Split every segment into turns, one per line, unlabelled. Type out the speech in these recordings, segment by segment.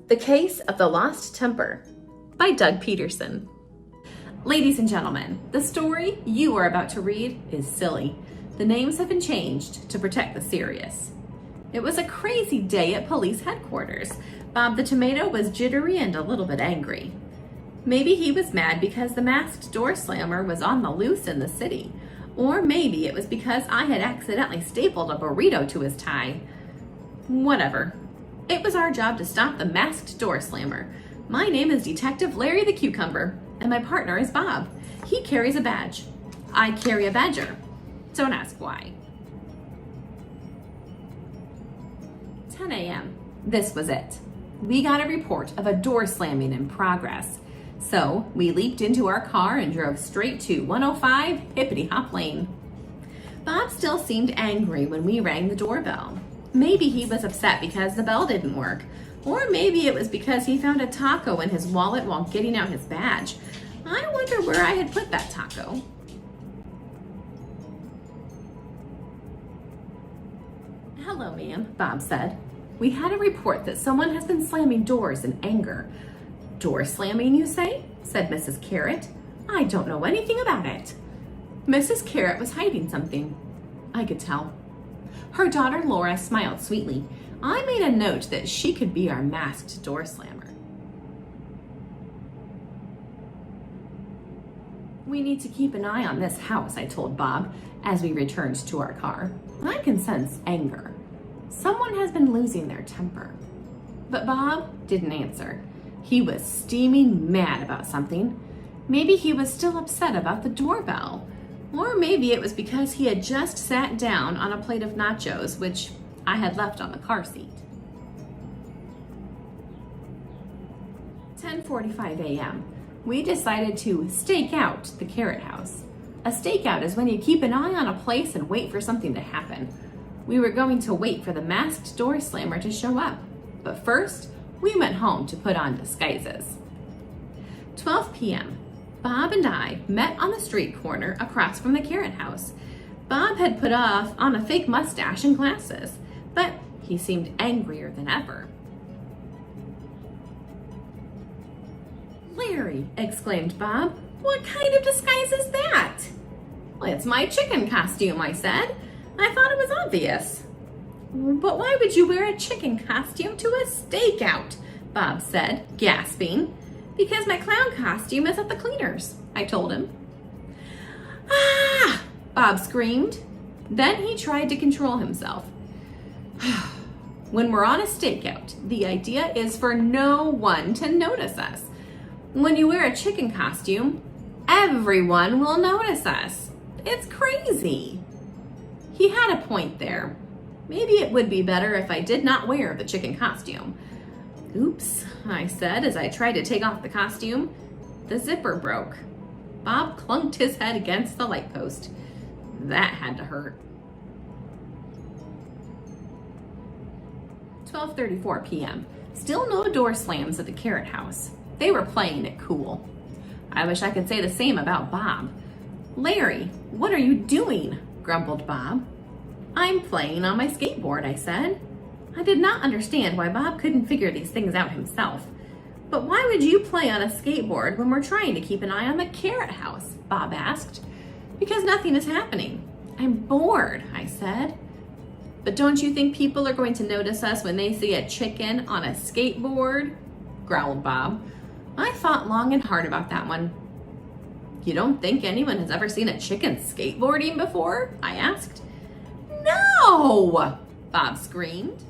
The Case of the Lost Temper by Doug Peterson. Ladies and gentlemen, the story you are about to read is silly. The names have been changed to protect the serious. It was a crazy day at police headquarters. Bob the Tomato was jittery and a little bit angry. Maybe he was mad because the masked door slammer was on the loose in the city. Or maybe it was because I had accidentally stapled a burrito to his tie. Whatever. It was our job to stop the masked door slammer. My name is Detective Larry the Cucumber, and my partner is Bob. He carries a badge. I carry a badger. Don't ask why. 10 a.m. This was it. We got a report of a door slamming in progress. So we leaped into our car and drove straight to 105 Hippity Hop Lane. Bob still seemed angry when we rang the doorbell. Maybe he was upset because the bell didn't work, or maybe it was because he found a taco in his wallet while getting out his badge. I wonder where I had put that taco. Hello, ma'am, Bob said. We had a report that someone has been slamming doors in anger. Door slamming, you say? Said Mrs. Carrot. I don't know anything about it. Mrs. Carrot was hiding something. I could tell. Her daughter Laura smiled sweetly. I made a note that she could be our masked door slammer. We need to keep an eye on this house, I told Bob as we returned to our car. I can sense anger. Someone has been losing their temper. But Bob didn't answer. He was steaming mad about something. Maybe he was still upset about the doorbell. Or maybe it was because he had just sat down on a plate of nachos, which I had left on the car seat. 10:45 a.m. We decided to stake out the Carrot House. A stakeout is when you keep an eye on a place and wait for something to happen. We were going to wait for the masked door slammer to show up. But first, we went home to put on disguises. 12 p.m. Bob and I met on the street corner across from the Carrot House. Bob had put on a fake mustache and glasses, but he seemed angrier than ever. Larry, exclaimed Bob, what kind of disguise is that? Well, it's my chicken costume, I said. I thought it was obvious. But why would you wear a chicken costume to a stakeout? Bob said, gasping. Because my clown costume is at the cleaners, I told him. Ah! Bob screamed. Then he tried to control himself. When we're on a stakeout, the idea is for no one to notice us. When you wear a chicken costume, everyone will notice us. It's crazy. He had a point there. Maybe it would be better if I did not wear the chicken costume. Oops, I said as I tried to take off the costume. The zipper broke. Bob clunked his head against the light post. That had to hurt. 12:34 p.m. Still no door slams at the Carrot House. They were playing it cool. I wish I could say the same about Bob. Larry, what are you doing? Grumbled Bob. I'm playing on my skateboard, I said. I did not understand why Bob couldn't figure these things out himself. But why would you play on a skateboard when we're trying to keep an eye on the Carrot House? Bob asked. Because nothing is happening. I'm bored, I said. But don't you think people are going to notice us when they see a chicken on a skateboard? Growled Bob. I thought long and hard about that one. You don't think anyone has ever seen a chicken skateboarding before? I asked. No! Bob screamed.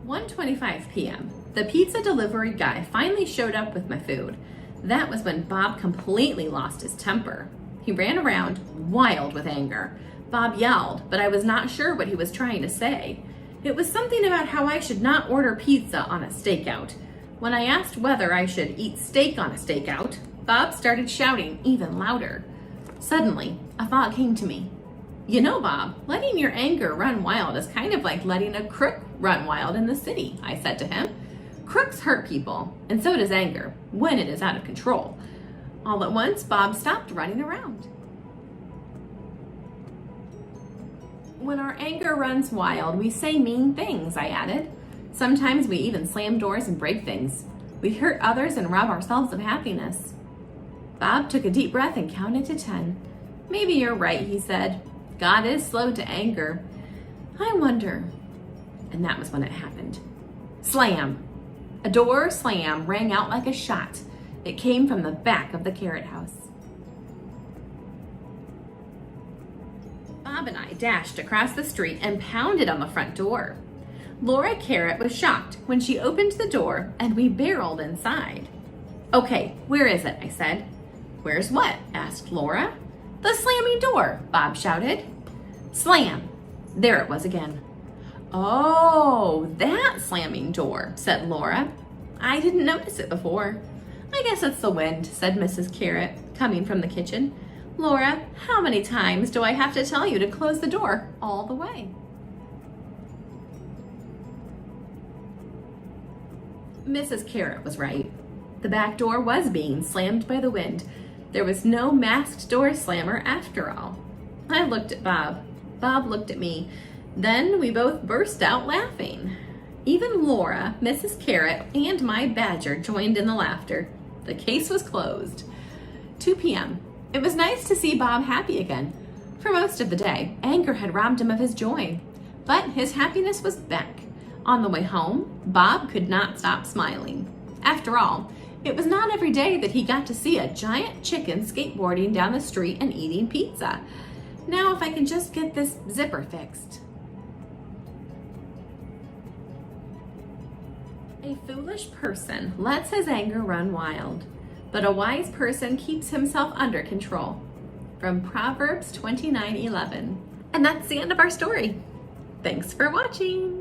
1:25 p.m. The pizza delivery guy finally showed up with my food. That was when Bob completely lost his temper. He ran around, wild with anger. Bob yelled, but I was not sure what he was trying to say. It was something about how I should not order pizza on a stakeout. When I asked whether I should eat steak on a stakeout, Bob started shouting even louder. Suddenly, a thought came to me. You know, Bob, letting your anger run wild is kind of like letting a crook run wild in the city, I said to him. Crooks hurt people, and so does anger, when it is out of control. All at once, Bob stopped running around. When our anger runs wild, we say mean things, I added. Sometimes we even slam doors and break things. We hurt others and rob ourselves of happiness. Bob took a deep breath and counted to 10. Maybe you're right, he said. God is slow to anger. I wonder. And that was when it happened. Slam! A door slam rang out like a shot. It came from the back of the carrot house. Bob and I dashed across the street and pounded on the front door. Laura Carrot was shocked when she opened the door and we barreled inside. Okay, where is it? I said. Where's what? Asked Laura. The slamming door, Bob shouted. Slam! There it was again. Oh, that slamming door, said Laura. I didn't notice it before. I guess it's the wind, said Mrs. Carrot, coming from the kitchen. Laura, how many times do I have to tell you to close the door all the way? Mrs. Carrot was right. The back door was being slammed by the wind. There was no masked door slammer after all. I looked at Bob. Bob looked at me. Then we both burst out laughing. Even Laura, Mrs. Carrot, and my badger joined in the laughter. The case was closed. 2 p.m. It was nice to see Bob happy again. For most of the day, anger had robbed him of his joy. But his happiness was back. On the way home, Bob could not stop smiling. After all, it was not every day that he got to see a giant chicken skateboarding down the street and eating pizza. Now if I can just get this zipper fixed. A foolish person lets his anger run wild, but a wise person keeps himself under control. From Proverbs 29:11. And that's the end of our story. Thanks for watching.